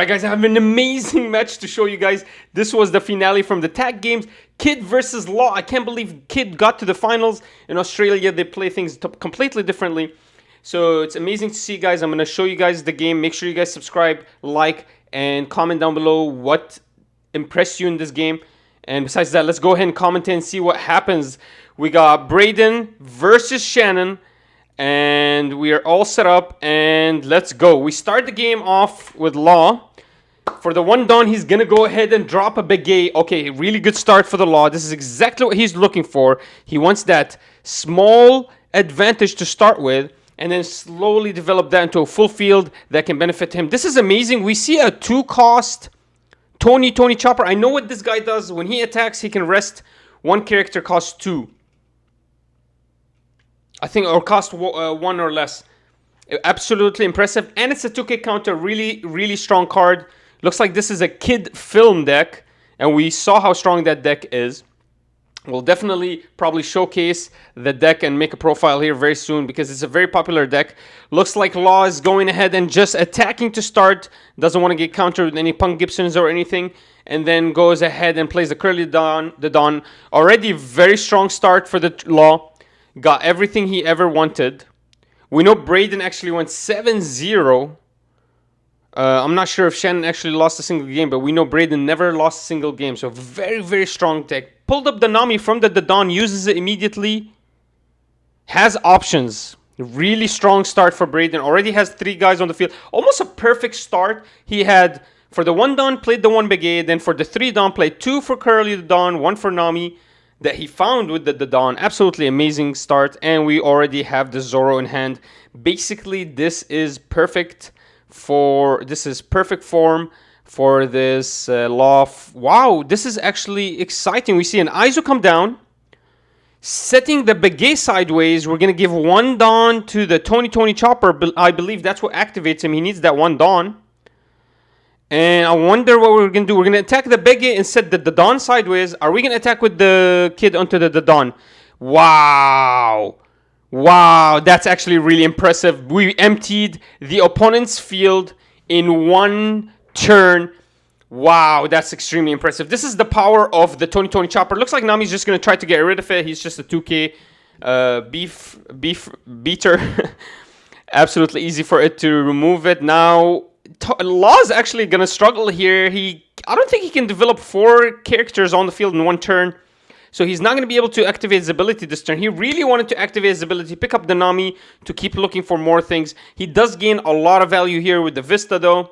Alright guys, I have an amazing match to show you guys. This was the finale from the tag games. 𝐂𝐐EV versus 𝐓. I can't believe 𝐂𝐤 got to the finals. In Australia, they play things completely differently. So it's amazing to see, guys. I'm going to show you guys the game. Make sure you guys subscribe, like, and comment down below what impressed you in this game. And besides that, let's go ahead and comment and see what happens. We got Braden versus Shannon. And we are all set up, and let's go. We start the game off with 𝐓. For the 1 Dawn, he's going to go ahead and drop a big A. Okay, really good start for the 𝐓. This is exactly what he's looking for. He wants that small advantage to start with, and then slowly develop that into a full field that can benefit him. This is amazing. We see a 2-cost Tony Chopper. I know what this guy does. When he attacks, he can rest 1 character cost 2. I think, or cost 1 or less. Absolutely impressive. And it's a 2K counter. Really strong card. Looks like this is a kid film deck. And we saw how strong that deck is. We'll definitely probably showcase the deck and make a profile here very soon, because it's a very popular deck. Looks like 𝐓 is going ahead and just attacking to start. Doesn't want to get countered with any Punk Gibsons or anything. And then goes ahead and plays the Curly Dawn. Already very strong start for the 𝐓. Got everything he ever wanted. We know Braden actually went 7-0. I'm not sure if Shannon actually lost a single game, but we know Braden never lost a single game. So very strong deck. Pulled up the Nami from the Dawn, uses it immediately. Has options. Really strong start for Braden. Already has 3 guys on the field. Almost a perfect start. He had, for the 1 Dawn, played the 1 Big A. Then for the 3 Dawn, played 2 for Curly Dawn, 1 for Nami. That he found with the Dawn. Absolutely amazing start. And we already have the Zoro in hand. Basically, this is perfect form for this 𝐓. Wow, this is actually exciting. We see an Aizu come down, setting the Begay sideways. We're going to give 1 Dawn to the Tony Chopper. I believe that's what activates him. He needs that 1 Dawn. And I wonder what we're going to do. We're going to attack the Begay and set the Dawn sideways. Are we going to attack with the kid onto the Dawn? Wow. Wow, that's actually really impressive. We emptied the opponent's field in 1 turn. Wow, that's extremely impressive. This is the power of the Tony Chopper. Looks like Nami's just going to try to get rid of it. He's just a 2K beef beater. Absolutely easy for it to remove it. Now, 𝐓 is actually going to struggle here. I don't think he can develop 4 characters on the field in 1 turn. So he's not going to be able to activate his ability this turn. He really wanted to activate his ability, pick up the Nami to keep looking for more things. He does gain a lot of value here with the Vista though.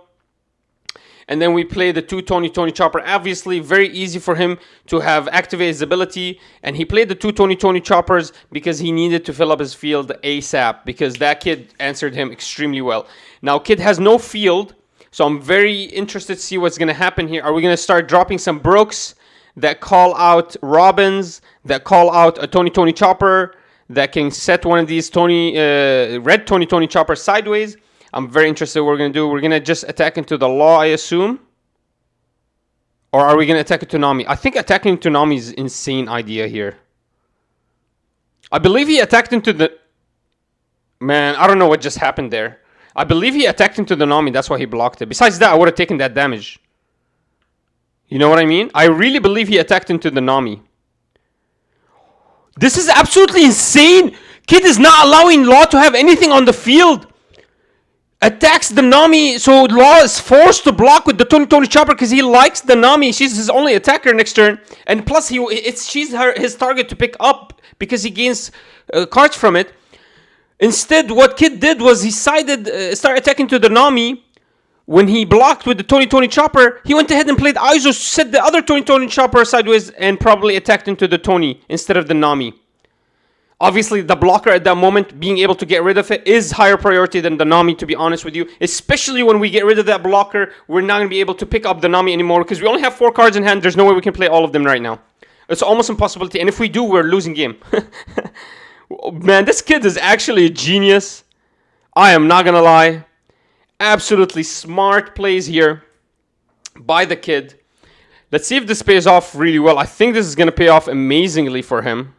And then we play the 2 Tony Chopper. Obviously, very easy for him to have activated his ability. And he played the 2 Tony Choppers because he needed to fill up his field ASAP. Because that kid answered him extremely well. Now, kid has no field. So I'm very interested to see what's going to happen here. Are we going to start dropping some Brooks that call out Robins, that call out a Tony Chopper, that can set one of these red Tony Chopper sideways? I'm very interested in what we're going to do. We're going to just attack into the 𝐓, I assume. Or are we going to attack into Nami? I think attacking into Nami is an insane idea here. I believe he attacked into the... Man, I don't know what just happened there. I believe he attacked into the Nami. That's why he blocked it. Besides that, I would have taken that damage. You know what I mean? I really believe he attacked into the Nami. This is absolutely insane. Kid is not allowing 𝐓 to have anything on the field. Attacks the Nami, so 𝐓 is forced to block with the Tony Chopper because he likes the Nami. She's his only attacker next turn, and plus she's his target to pick up because he gains cards from it. Instead, what Kid did was he started attacking to the Nami. When he blocked with the Tony Chopper, he went ahead and played Aizu, set the other Tony Chopper sideways, and probably attacked into the Tony instead of the Nami. Obviously, the blocker at that moment, being able to get rid of it, is higher priority than the Nami, to be honest with you. Especially when we get rid of that blocker, we're not going to be able to pick up the Nami anymore because we only have 4 cards in hand. There's no way we can play all of them right now. It's almost impossibility. And if we do, we're losing game. Man, this kid is actually a genius. I am not going to lie. Absolutely smart plays here by the kid. Let's see if this pays off really well. I think this is going to pay off amazingly for him.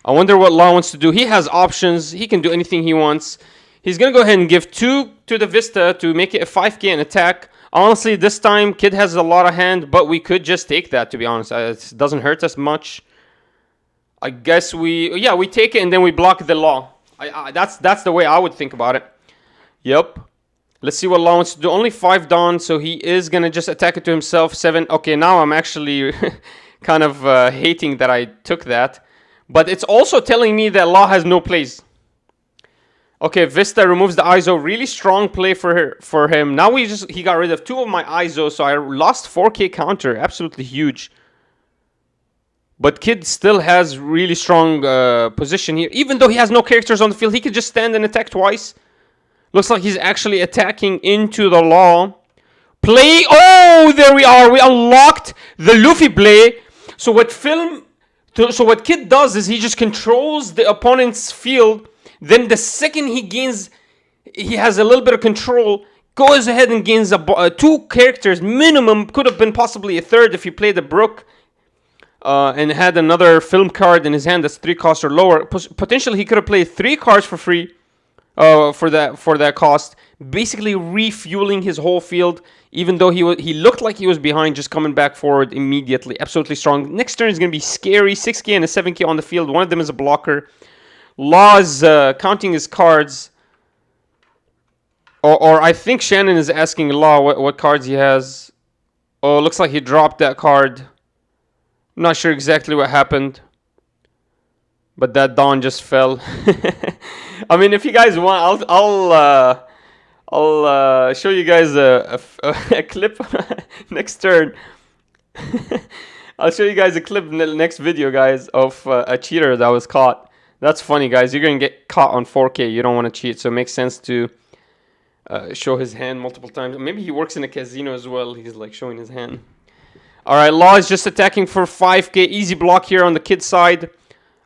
I wonder what 𝐓 wants to do. He has options. He can do anything he wants. He's going to go ahead and give 2 to the Vista to make it a 5k and attack. Honestly, this time, Kid has a lot of hand, but we could just take that, to be honest. It doesn't hurt us much. I guess we take it and then we block the Law. That's the way I would think about it. Yep. Let's see what Law wants to do. Only 5 Dawn, so he is going to just attack it to himself. 7. Okay, now I'm actually kind of hating that I took that. But it's also telling me that Law has no plays. Okay, Vista removes the ISO. Really strong play for him. Now he got rid of 2 of my ISO, so I lost 4k counter. Absolutely huge. But Kid still has really strong position here. Even though he has no characters on the field, he could just stand and attack twice. Looks like he's actually attacking into the Law. Play. Oh, there we are. We unlocked the Luffy play. So what Kid does is he just controls the opponent's field. Then the second he has a little bit of control, goes ahead and gains 2 characters minimum. Could have been possibly a third if he played the Brook and had another film card in his hand that's 3 cost or lower. Potentially he could have played 3 cards for free for that cost, basically refueling his whole field. Even though he looked like he was behind, just coming back forward immediately. Absolutely strong. Next turn is going to be scary. 6k and a 7k on the field. One of them is a blocker. Law's counting his cards. Or I think Shannon is asking Law what cards he has. Oh, looks like he dropped that card. I'm not sure exactly what happened. But that Dawn just fell. I mean, if you guys want, I'll show you guys a clip next turn. I'll show you guys a clip in the next video, guys, of a cheater that was caught. That's funny, guys. You're going to get caught on 4K. You don't want to cheat, so it makes sense to show his hand multiple times. Maybe he works in a casino as well. He's like showing his hand. All right, Law is just attacking for 5k. Easy block here on the Kid side.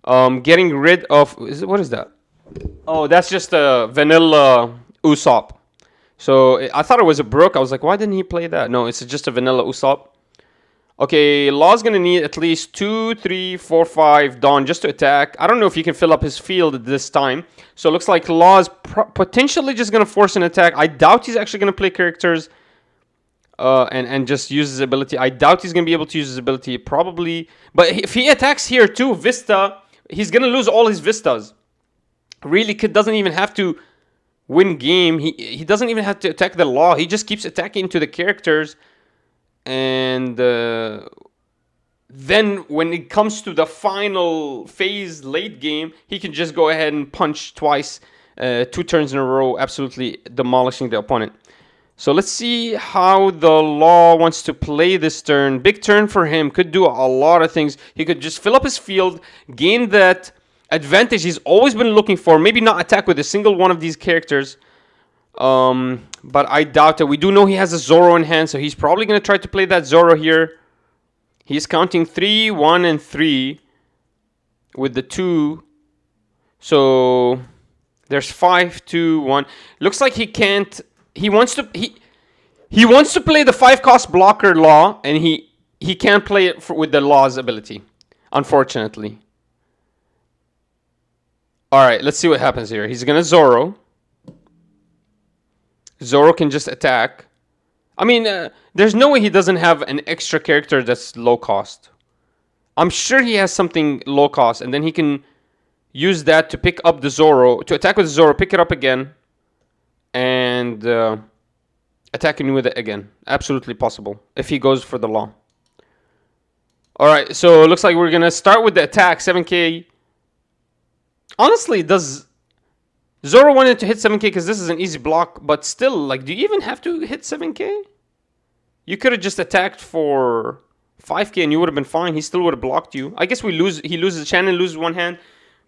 Getting rid of... What is that? Oh, that's just a vanilla Usopp. So I thought it was a Brook. I was like, why didn't he play that? No, it's just a vanilla Usopp. Okay, Law's going to need at least 2, 3, 4, 5 Dawn just to attack. I don't know if he can fill up his field at this time. So it looks like Law's potentially just going to force an attack. I doubt he's actually going to play characters and just use his ability. I doubt he's going to be able to use his ability. Probably. But if he attacks here too, Vista, he's going to lose all his Vistas. Really, Kid doesn't even have to win game. He doesn't even have to attack the Law. He just keeps attacking to the characters. And then when it comes to the final phase late game, he can just go ahead and punch twice, 2 turns in a row, absolutely demolishing the opponent. So let's see how the Law wants to play this turn. Big turn for him. Could do a lot of things. He could just fill up his field, gain that advantage he's always been looking for. Maybe not attack with a single one of these characters. But I doubt it. We do know he has a Zoro in hand, so he's probably going to try to play that Zoro here. He's counting 3, 1, and 3 with the 2. So there's 5, 2, 1. Looks like he can't. He wants to play the 5 cost blocker Law, and he can't play it with the Law's ability, unfortunately. All right, let's see what happens here. He's going to Zoro. Zoro can just attack. I mean, there's no way he doesn't have an extra character that's low cost. I'm sure he has something low cost, and then he can use that to pick up the Zoro, to attack with the Zoro, pick it up again, and attacking with it again. Absolutely possible, if he goes for the Law. Alright, so it looks like we're going to start with the attack, 7k. Honestly, does... Zoro wanted to hit 7k because this is an easy block, but still, like, do you even have to hit 7k? You could have just attacked for 5k and you would have been fine. He still would have blocked you. I guess he loses, Shannon loses one hand,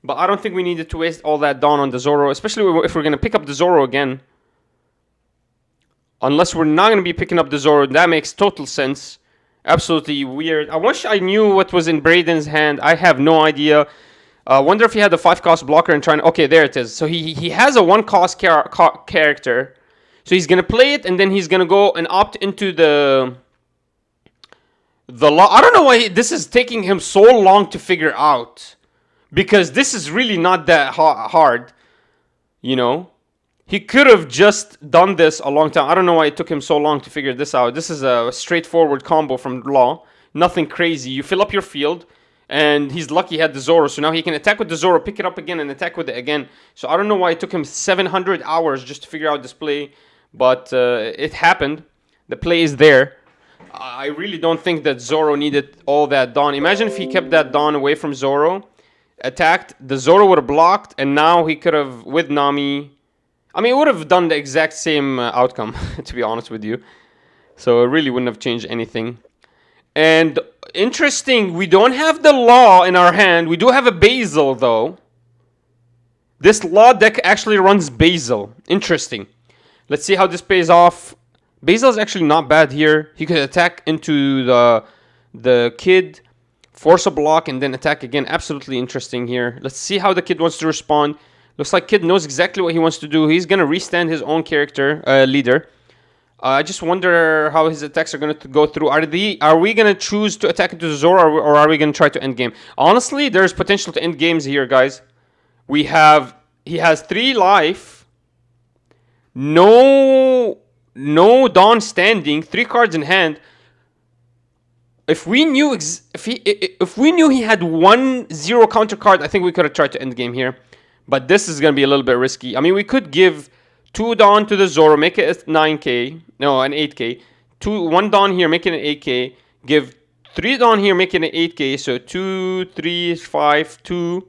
but I don't think we needed to waste all that Dawn on the Zoro, especially if we're going to pick up the Zoro again. Unless we're not going to be picking up the Zoro, that makes total sense. Absolutely weird. I wish I knew what was in Brayden's hand. I have no idea. I wonder if he had the 5 cost blocker and trying to... Okay, there it is. So he has a 1 cost character. So he's going to play it and then he's going to go and opt into the Law. I don't know why this is taking him so long to figure out. Because this is really not that hard. You know? He could have just done this a long time. I don't know why it took him so long to figure this out. This is a straightforward combo from Law. Nothing crazy. You fill up your field, and he's lucky he had the Zoro. So now he can attack with the Zoro, pick it up again, and attack with it again. So I don't know why it took him 700 hours just to figure out this play. But it happened. The play is there. I really don't think that Zoro needed all that Dawn. Imagine if he kept that Dawn away from Zoro, attacked, the Zoro would have blocked, and now he could have, with Nami... I mean, it would have done the exact same outcome, to be honest with you. So it really wouldn't have changed anything. And interesting, we don't have the Law in our hand. We do have a Basil, though. This Law deck actually runs Basil. Interesting. Let's see how this pays off. Basil is actually not bad here. He could attack into the Kid, force a block, and then attack again. Absolutely interesting here. Let's see how the Kid wants to respond. Looks like Kid knows exactly what he wants to do. He's going to restand his own character, leader. I just wonder how his attacks are going to go through. Are we going to choose to attack into Zoro, or are we going to try to end game? Honestly, there's potential to end games here, guys. He has 3 life. No Dawn standing. 3 cards in hand. If we knew he had 1 0 counter card, I think we could have tried to end game here. But this is going to be a little bit risky. I mean, we could give 2 Dawn to the Zoro, make it a 9k. No, an 8k. 1 Dawn here, make it an 8k. Give 3 Dawn here, make it an 8k. So 2, 3, 5, 2.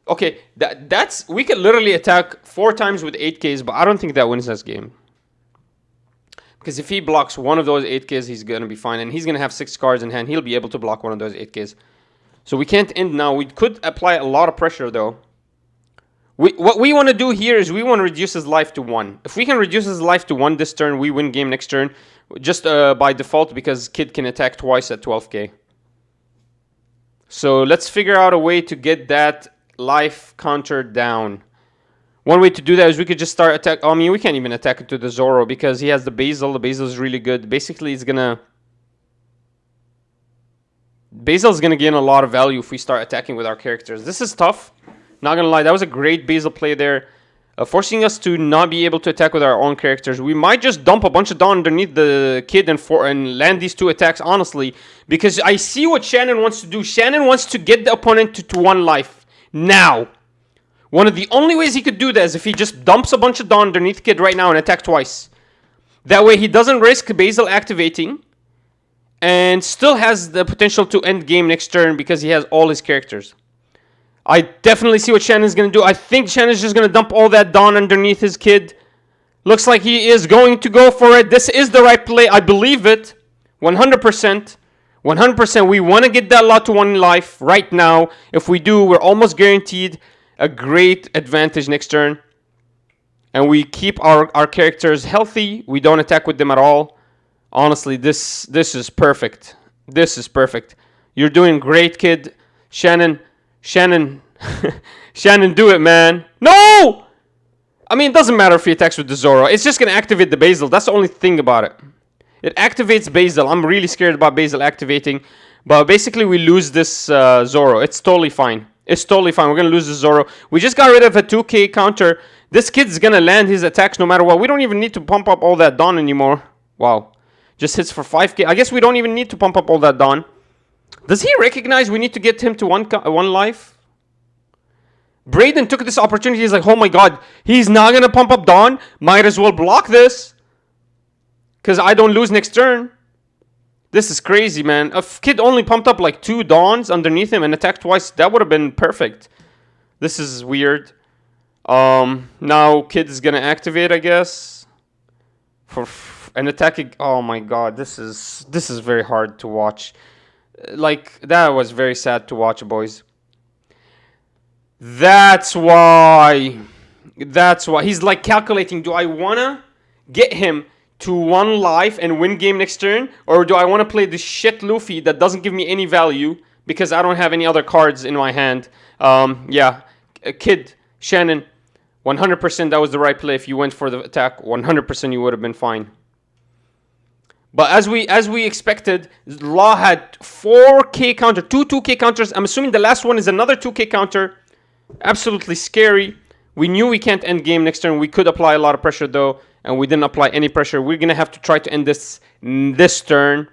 Okay, that's... We could literally attack 4 times with 8ks, but I don't think that wins this game. Because if he blocks one of those 8ks, he's going to be fine. And he's going to have 6 cards in hand. He'll be able to block one of those 8ks. So we can't end now. We could apply a lot of pressure, though. What we want to do here is we want to reduce his life to 1. If we can reduce his life to 1 this turn, we win game next turn. Just by default, because Kid can attack twice at 12k. So let's figure out a way to get that life counter down. One way to do that is we could just start attack. I mean, we can't even attack into the Zoro because he has the Basil. The Basil is really good. Basically, it's gonna... Basil's gonna gain a lot of value if we start attacking with our characters. This is tough. Not gonna lie, that was a great Basil play there. Forcing us to not be able to attack with our own characters. We might just dump a bunch of Dawn underneath the Kid and land these 2 attacks, honestly. Because I see what Shannon wants to do. Shannon wants to get the opponent to 1 life. Now. One of the only ways he could do that is if he just dumps a bunch of Dawn underneath Kid right now and attack twice. That way he doesn't risk Basil activating. And still has the potential to end game next turn because he has all his characters. I definitely see what Shannon's going to do. I think Shannon's just going to dump all that Dawn underneath his Kid. Looks like he is going to go for it. This is the right play. I believe it. 100%. 100%. We want to get that lot to 1 life right now. If we do, we're almost guaranteed a great advantage next turn. And we keep our characters healthy. We don't attack with them at all. Honestly, this is perfect. This is perfect. You're doing great, Kid. Shannon, Shannon, do it, man. No! I mean, it doesn't matter if he attacks with the Zoro. It's just going to activate the Basil. That's the only thing about it. It activates Basil. I'm really scared about Basil activating. But basically, we lose this Zoro. It's totally fine. It's totally fine. We're going to lose the Zoro. We just got rid of a 2k counter. This Kid's going to land his attacks no matter what. We don't even need to pump up all that Dawn anymore. Wow. Just hits for 5k. I guess we don't even need to pump up all that Dawn. Does he recognize we need to get him to 1 life? Brayden took this opportunity. He's like, oh my god, he's not going to pump up Dawn. Might as well block this. Because I don't lose next turn. This is crazy, man. If Kid only pumped up like 2 Dawns underneath him and attacked twice, that would have been perfect. This is weird. Now Kid is going to activate, I guess. For an attacking... Oh my god, this is very hard to watch. Like, that was very sad to watch, boys. That's why. He's like calculating, do I want to get him to 1 life and win game next turn? Or do I want to play this shit Luffy that doesn't give me any value because I don't have any other cards in my hand? Yeah. Kid, Shannon, 100% that was the right play. If you went for the attack, 100% you would have been fine. But as we expected, Law had 4k counter, 2 2k counters. I'm assuming the last one is another 2k counter. Absolutely scary. We knew we can't end game next turn. We could apply a lot of pressure though, and we didn't apply any pressure. We're gonna have to try to end this turn.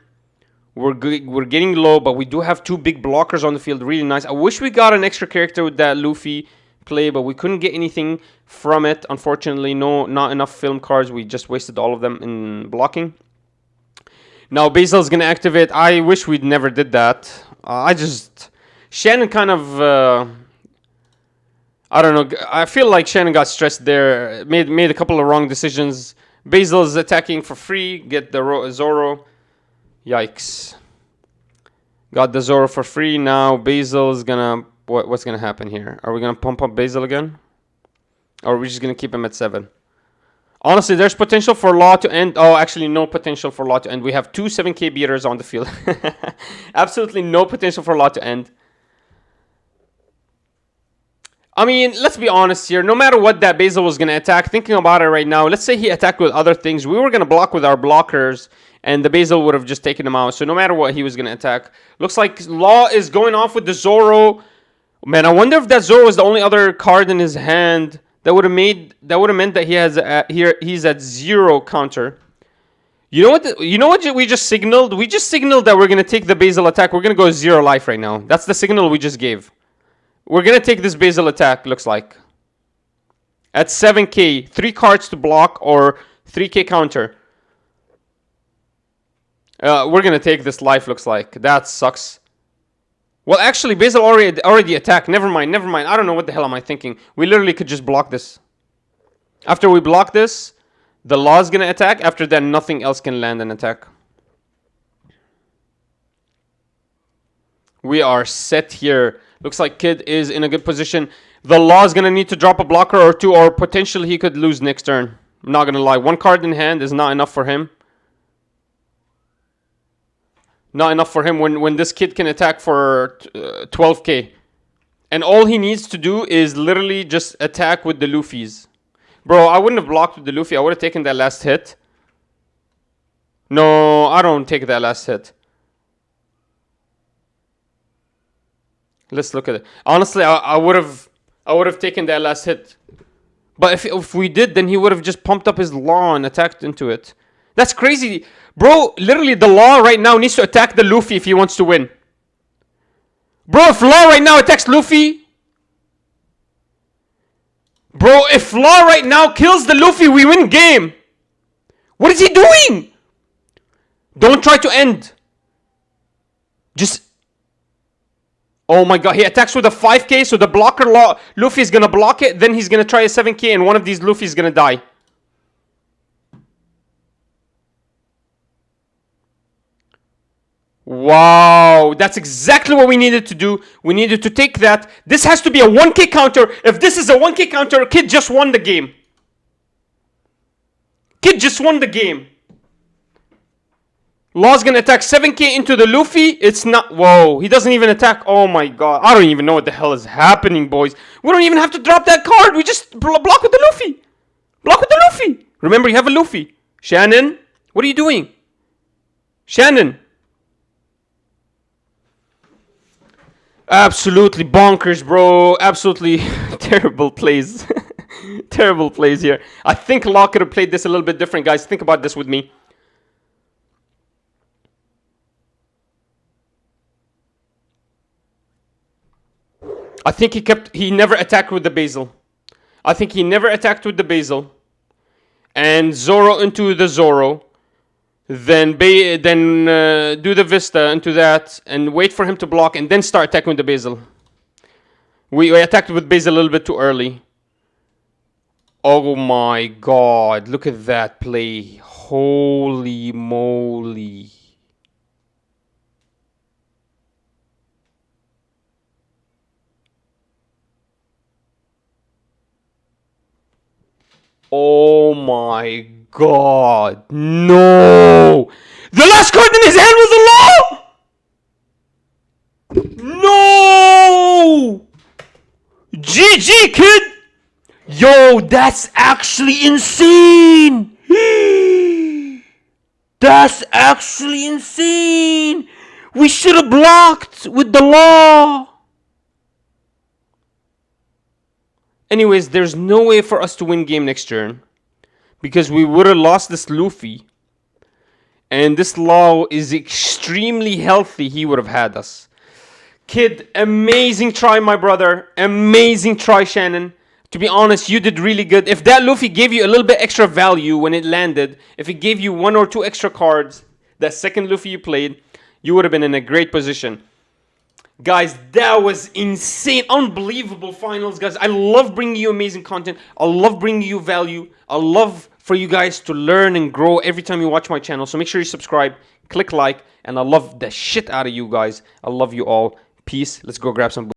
We're getting low, but we do have 2 big blockers on the field. Really nice. I wish we got an extra character with that Luffy play, but we couldn't get anything from it. Unfortunately, not enough film cards. We just wasted all of them in blocking. Now Basil's gonna activate. I wish we'd never did that. Shannon kind of, I don't know. I feel like Shannon got stressed there. Made a couple of wrong decisions. Basil's attacking for free. Get the Zoro. Yikes. Got the Zoro for free. Now Basil's gonna... What's gonna happen here? Are we gonna pump up Basil again? Or are we just gonna keep him at 7? Honestly, there's potential for Law to end. Oh, actually, no potential for Law to end. We have 2 7k beaters on the field. Absolutely no potential for Law to end. I mean, let's be honest here. No matter what that Basil was going to attack, thinking about it right now, let's say he attacked with other things. We were going to block with our blockers, and the Basil would have just taken him out. So no matter what he was going to attack. Looks like Law is going off with the Zoro. Man, I wonder if that Zoro is the only other card in his hand. That would have meant that he has he's at 0 counter. You know what we just signaled? We just signaled that we're going to take the Basil attack. We're going to go 0 life right now. That's the signal we just gave. We're going to take this Basil attack, looks like. At 7k, 3 cards to block or 3k counter. We're going to take this life, looks like. That sucks. Well, actually, Basil already attacked. Never mind. I don't know what the hell am I thinking. We literally could just block this. After we block this, the Law is going to attack. After that, nothing else can land an attack. We are set here. Looks like Kid is in a good position. The Law is going to need to drop a blocker or 2, or potentially he could lose next turn. I'm not going to lie. 1 card in hand is not enough for him. Not enough for him when this Kid can attack for 12k. And all he needs to do is literally just attack with the Luffy's. Bro, I wouldn't have blocked with the Luffy. I would have taken that last hit. No, I don't take that last hit. Let's look at it. Honestly, I would have taken that last hit. But if we did, then he would have just pumped up his Law and attacked into it. That's crazy. Bro, literally the Law right now needs to attack the Luffy if he wants to win. Bro, if Law right now attacks Luffy... Bro, if Law right now kills the Luffy, we win game. What is he doing? Don't try to end. Just... Oh my god, he attacks with a 5k, so the blocker Luffy is gonna block it, then he's gonna try a 7k, and one of these Luffy is gonna die. Wow, that's exactly what we needed to do. We needed to take that. This has to be a 1k counter. If this is a 1k counter, Kid just won the game. Kid just won the game. Law's gonna attack 7k into the Luffy. It's not... Whoa, he doesn't even attack. Oh my god. I don't even know what the hell is happening, boys. We don't even have to drop that card. We just block with the Luffy. Block with the Luffy. Remember, you have a Luffy. Shannon, what are you doing? Shannon. Absolutely bonkers, bro. Absolutely terrible plays. Terrible plays here. I think Law could have played this a little bit different, guys. Think about this with me. I think he never attacked with the Basil. I think he never attacked with the Basil. And Zoro into the Zoro. Then do the Vista into that. And wait for him to block. And then start attacking with the Basil. We attacked with Basil a little bit too early. Oh my god. Look at that play. Holy moly. Oh my god. No. The last card in his hand was a Law. No. GG, Kid. Yo, that's actually insane. That's actually insane. We should have blocked with the Law. Anyways, there's no way for us to win game next turn because we would have lost this Luffy. And this Law is extremely healthy. He would have had us. Kid, amazing try, my brother. Amazing try, Shannon. To be honest, you did really good. If that Luffy gave you a little bit extra value when it landed, if it gave you 1 or 2 extra cards, that second Luffy you played, you would have been in a great position. Guys, that was insane. Unbelievable finals, guys. I love bringing you amazing content. I love bringing you value. I love for you guys to learn and grow every time you watch my channel. So make sure you subscribe, click like, and I love the shit out of you guys. I love you all. Peace. Let's go grab some